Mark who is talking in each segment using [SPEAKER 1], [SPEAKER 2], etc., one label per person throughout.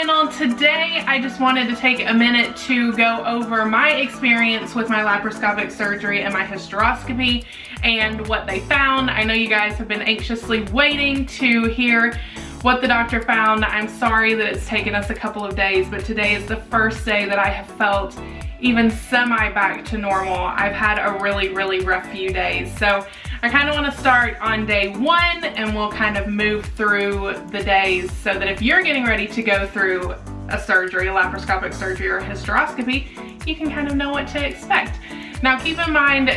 [SPEAKER 1] channel. Today I just wanted to take a minute to go over my experience with my laparoscopic surgery and my hysteroscopy and what they found. I know you guys have been anxiously waiting to hear what the doctor found. I'm sorry that it's taken us a couple of days, but today is the first day that I have felt even semi back to normal. I've had a really rough few days. So I kind of want to start on day one and we'll kind of move through the days so that if you're getting ready to go through a surgery, a laparoscopic surgery or a hysteroscopy, you can kind of know what to expect. Now keep in mind,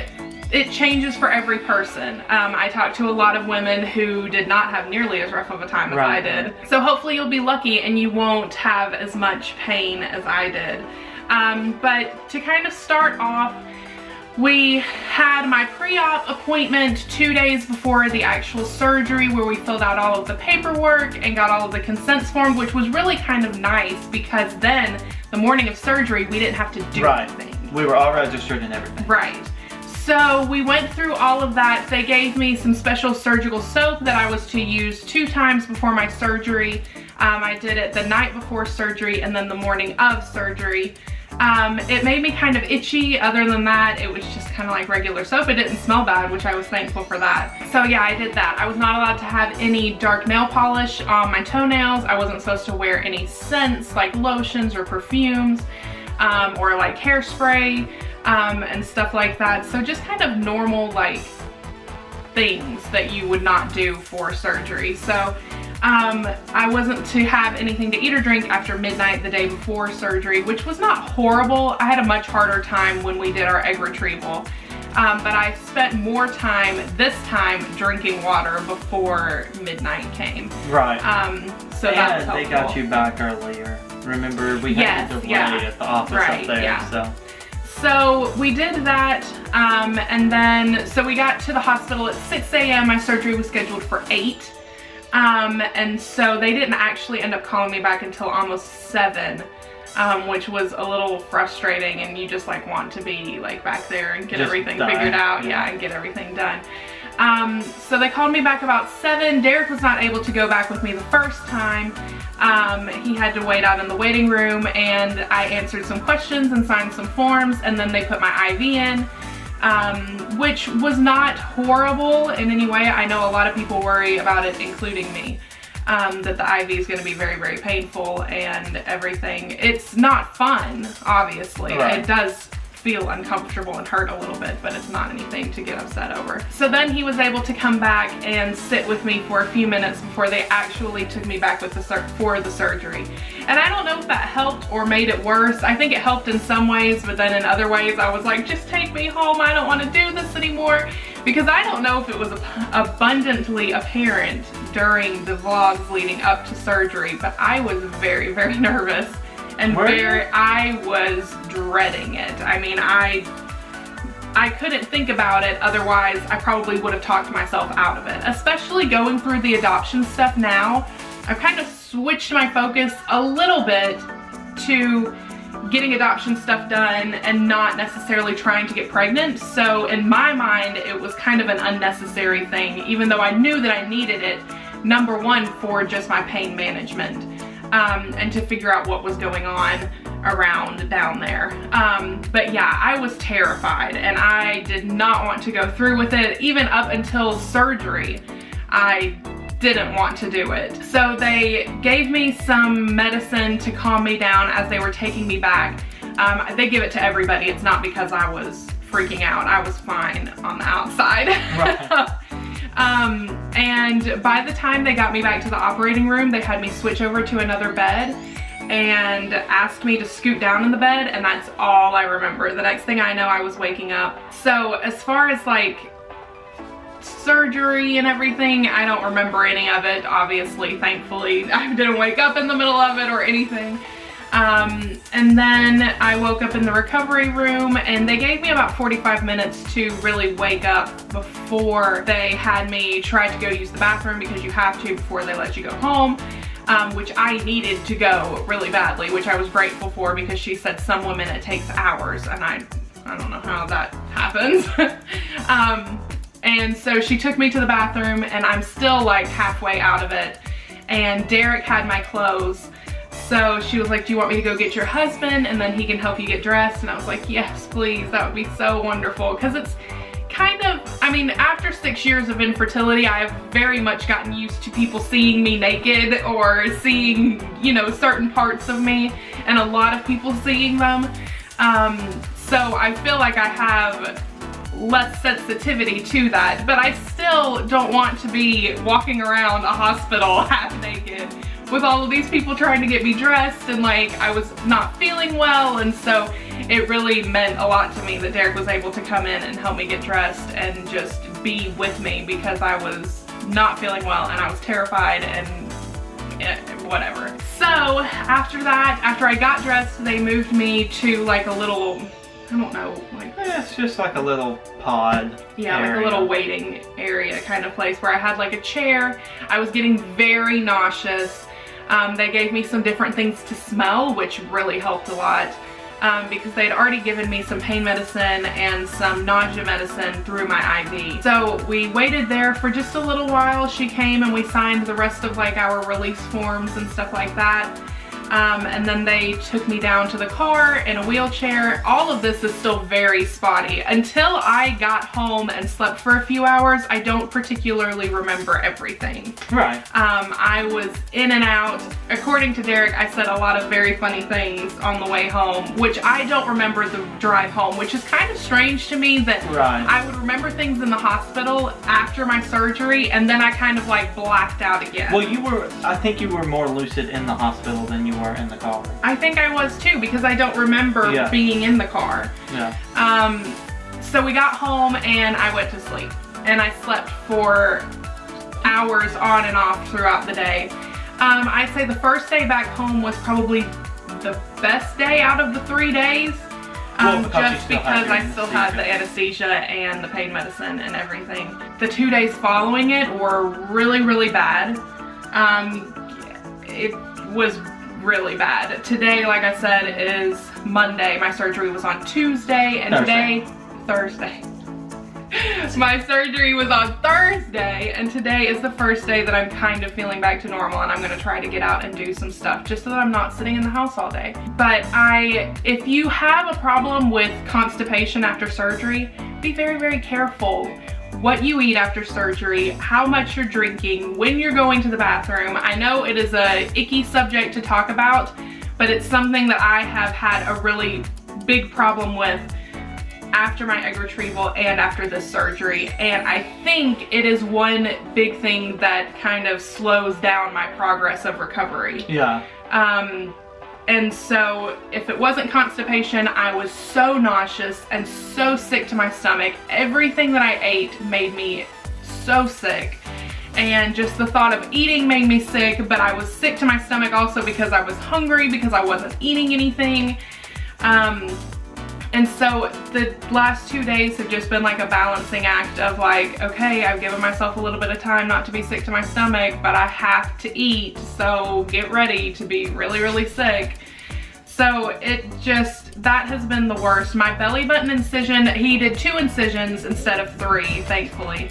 [SPEAKER 1] it changes for every person. I talked to a lot of women who did not have nearly as rough of a time as I did. So hopefully you'll be lucky and you won't have as much pain as I did. But to kind of start off, we had my pre-op appointment 2 days before the actual surgery where we filled out all of the paperwork and got all of the consents formed, which was really kind of nice because then the morning of surgery we didn't have to do anything. We were all registered and everything. Right. So we went through all of that. They gave me some special surgical soap that I was to use 2 times before my surgery. I did it the night before surgery and then the morning of surgery. It made me kind of itchy. Other than that, it was just kind of like regular soap. It didn't smell bad, which I was thankful for that. So yeah, I did that. I was not allowed to have any dark nail polish on my toenails. I wasn't supposed to wear any scents like lotions or perfumes, or like hairspray, and stuff like that. So just kind of normal like things that you would not do for surgery. So I wasn't to have anything to eat or drink after midnight the day before surgery, which was not horrible. I had a much harder time when we did our egg retrieval. But I spent more time this time drinking water before midnight came. Right. So that was helpful. They got you back earlier. Remember, we had to delay at the office up there. So we did that, and then, so we got to the hospital at 6 a.m. My surgery was scheduled for 8. And so they didn't actually end up calling me back until almost 7, which was a little frustrating, and you just like want to be like back there and get everything figured out, and get everything done. So they called me back about 7. Derek was not able to go back with me the first time. He had to wait out in the waiting room, and I answered some questions and signed some forms, and then they put my IV in. Which was not horrible in any way. I know a lot of people worry about it, including me, that the IV is going to be very painful and everything. It's not fun, obviously. Right. It does feel uncomfortable and hurt a little bit, but it's not anything to get upset over. So then he was able to come back and sit with me for a few minutes before they actually took me back with for the surgery. And I don't know if that helped or made it worse. I think it helped in some ways, but then in other ways I was like, just take me home. I don't want to do this anymore. Because I don't know if it was abundantly apparent during the vlogs leading up to surgery, but I was very nervous. And I was dreading it. I mean, I couldn't think about it, otherwise I probably would have talked myself out of it. Especially going through the adoption stuff now, I've kind of switched my focus a little bit to getting adoption stuff done and not necessarily trying to get pregnant. So in my mind, it was kind of an unnecessary thing, even though I knew that I needed it, number one, for just my pain management. And to figure out what was going on around down there. But yeah, I was terrified and I did not want to go through with it. Even up until surgery, I didn't want to do it. So they gave me some medicine to calm me down as they were taking me back. They give it to everybody. It's not because I was freaking out. I was fine on the outside. Right. And by the time they got me back to the operating room, they had me switch over to another bed and asked me to scoot down in the bed, and that's all I remember. The next thing I know, I was waking up. So as far as like surgery and everything, I don't remember any of it, obviously, thankfully. I didn't wake up in the middle of it or anything. And then I woke up in the recovery room, and they gave me about 45 minutes to really wake up before they had me try to go use the bathroom, because you have to before they let you go home, which I needed to go really badly, which I was grateful for, because she said some women it takes hours, and I don't know how that happens. And so she took me to the bathroom, and I'm still like halfway out of it, and Derek had my clothes. so she was like, do you want me to go get your husband and then he can help you get dressed? And I was like, yes, please, that would be so wonderful. Because it's kind of, I mean, after 6 years of infertility, I have very much gotten used to people seeing me naked or seeing, you know, certain parts of me, and a lot of people seeing them. So I feel like I have less sensitivity to that, but I still don't want to be walking around a hospital half naked with all of these people trying to get me dressed, and like I was not feeling well, and so it really meant a lot to me that Derek was able to come in and help me get dressed and just be with me, because I was not feeling well and I was terrified and whatever. So after that, after I got dressed, they moved me to like a little, I don't know, like,
[SPEAKER 2] it's just like a little pod.
[SPEAKER 1] Yeah,
[SPEAKER 2] area.
[SPEAKER 1] like a little waiting area kind of place where I had like a chair. I was getting very nauseous. They gave me some different things to smell, which really helped a lot, because they had already given me some pain medicine and some nausea medicine through my IV. So we waited there for just a little while. She came and we signed the rest of like our release forms and stuff like that. And then they took me down to the car in a wheelchair. All of this is still very spotty. Until I got home and slept for a few hours, I don't particularly remember everything.
[SPEAKER 2] Right.
[SPEAKER 1] I was in and out. According to Derek, I said a lot of very funny things on the way home, which I don't remember the drive home, which is kind of strange to me that I would remember things in the hospital after my surgery, and then I kind of like blacked out again.
[SPEAKER 2] Well, I think you were more lucid in the hospital than you were in the car.
[SPEAKER 1] I think I was too, because I don't remember being in the car.
[SPEAKER 2] Yeah.
[SPEAKER 1] So we got home and I went to sleep, and I slept for hours on and off throughout the day. I'd say the first day back home was probably the best day out of the 3 days, just because I still had the anesthesia and the pain medicine and everything. The 2 days following it were really, really bad. It was really bad. Today, like I said, is Monday. My surgery was on Tuesday, and Thursday. My surgery was on Thursday, and today is the first day that I'm kind of feeling back to normal, and I'm gonna try to get out and do some stuff just so that I'm not sitting in the house all day. But if you have a problem with constipation after surgery, be very, very careful what you eat after surgery, how much you're drinking, when you're going to the bathroom. I know it is a icky subject to talk about, but it's something that I have had a really big problem with after my egg retrieval and after this surgery, and I think it is one big thing that kind of slows down my progress of recovery.
[SPEAKER 2] Yeah.
[SPEAKER 1] And so if it wasn't constipation, I was so nauseous and so sick to my stomach. Everything that I ate made me so sick. And just the thought of eating made me sick, but I was sick to my stomach also because I was hungry, because I wasn't eating anything. And so the last 2 days have just been like a balancing act of like, okay, I've given myself a little bit of time not to be sick to my stomach, but I have to eat, so get ready to be really, really sick. So that has been the worst. My belly button incision, he did 2 incisions instead of 3, thankfully.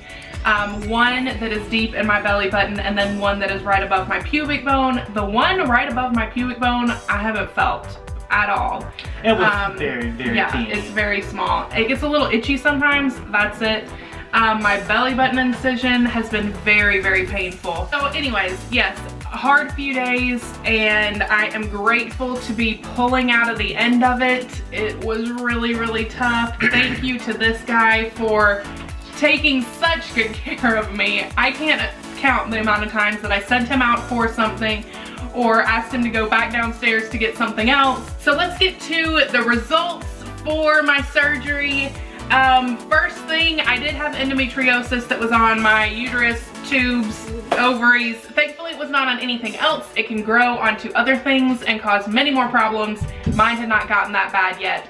[SPEAKER 1] One that is deep in my belly button, and then one that is right above my pubic bone. The one right above my pubic bone, I haven't felt at all.
[SPEAKER 2] It was very, very teeny.
[SPEAKER 1] It's very small. It gets a little itchy sometimes, that's it. My belly button incision has been very, very painful. So anyways, yes, a hard few days, and I am grateful to be pulling out of the end of it. It was really, really tough. Thank you to this guy for taking such good care of me. I can't count the amount of times that I sent him out for something or asked him to go back downstairs to get something else. So let's get to the results for my surgery. First thing, I did have endometriosis that was on my uterus, tubes, ovaries. Thankfully, it was not on anything else. It can grow onto other things and cause many more problems. Mine had not gotten that bad yet.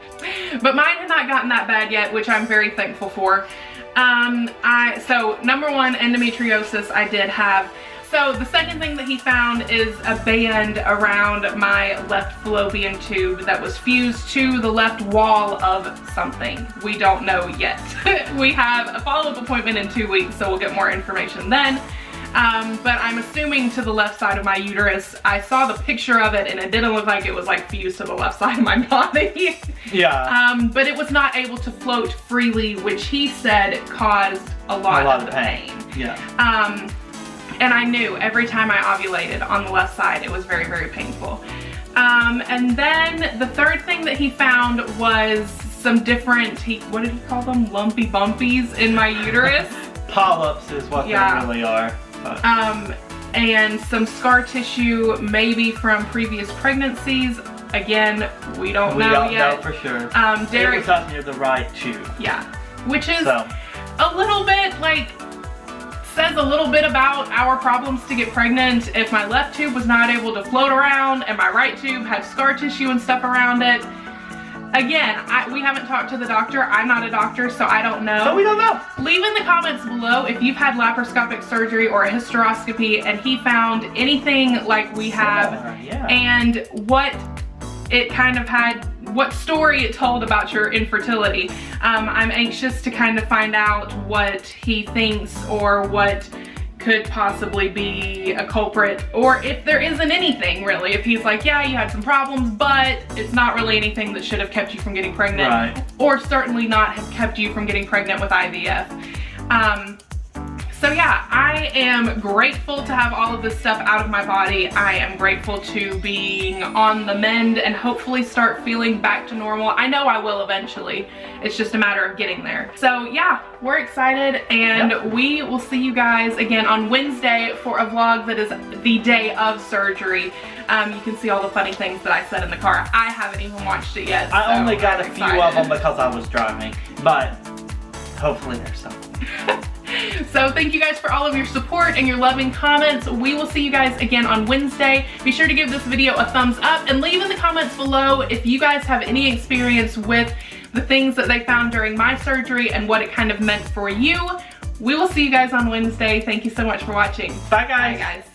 [SPEAKER 1] But mine had not gotten that bad yet, which I'm very thankful for. So number 1, endometriosis I did have. So the second thing that he found is a band around my left fallopian tube that was fused to the left wall of something. We don't know yet. We have a follow-up appointment in 2 weeks, so we'll get more information then. But I'm assuming to the left side of my uterus. I saw the picture of it and it didn't look like it was like fused to the left side of my body.
[SPEAKER 2] Yeah.
[SPEAKER 1] But it was not able to float freely, which he said caused a lot of the pain.
[SPEAKER 2] Yeah.
[SPEAKER 1] And I knew every time I ovulated on the left side, it was very, very painful. And then the third thing that he found was some different, what did he call them? Lumpy bumpies in my uterus.
[SPEAKER 2] Polyps is what they really are. But.
[SPEAKER 1] And some scar tissue, maybe from previous pregnancies. Again, we don't know yet. We don't
[SPEAKER 2] know for sure.
[SPEAKER 1] Derek,
[SPEAKER 2] it was up near the right tube.
[SPEAKER 1] Yeah, which is a little bit like, says a little bit about our problems to get pregnant. If my left tube was not able to float around and my right tube had scar tissue and stuff around it. Again, we haven't talked to the doctor. I'm not a doctor, so I don't know.
[SPEAKER 2] So we don't know.
[SPEAKER 1] Leave in the comments below if you've had laparoscopic surgery or a hysteroscopy and he found anything like we have, and what it kind of had, what story it told about your infertility. I'm anxious to kind of find out what he thinks or what could possibly be a culprit, or if there isn't anything really. If he's like, yeah, you had some problems, but it's not really anything that should have kept you from getting pregnant, or certainly not have kept you from getting pregnant with IVF. So yeah, I am grateful to have all of this stuff out of my body. I am grateful to being on the mend and hopefully start feeling back to normal. I know I will eventually. It's just a matter of getting there. So yeah, we're excited, and we will see you guys again on Wednesday for a vlog that is the day of surgery. You can see all the funny things that I said in the car. I haven't even watched it yet.
[SPEAKER 2] I only got a few of them because I was driving, but hopefully there's something.
[SPEAKER 1] So thank you guys for all of your support and your loving comments. We will see you guys again on Wednesday. Be sure to give this video a thumbs up and leave in the comments below if you guys have any experience with the things that they found during my surgery and what it kind of meant for you. We will see you guys on Wednesday. Thank you so much for watching.
[SPEAKER 2] Bye guys.
[SPEAKER 1] Bye guys.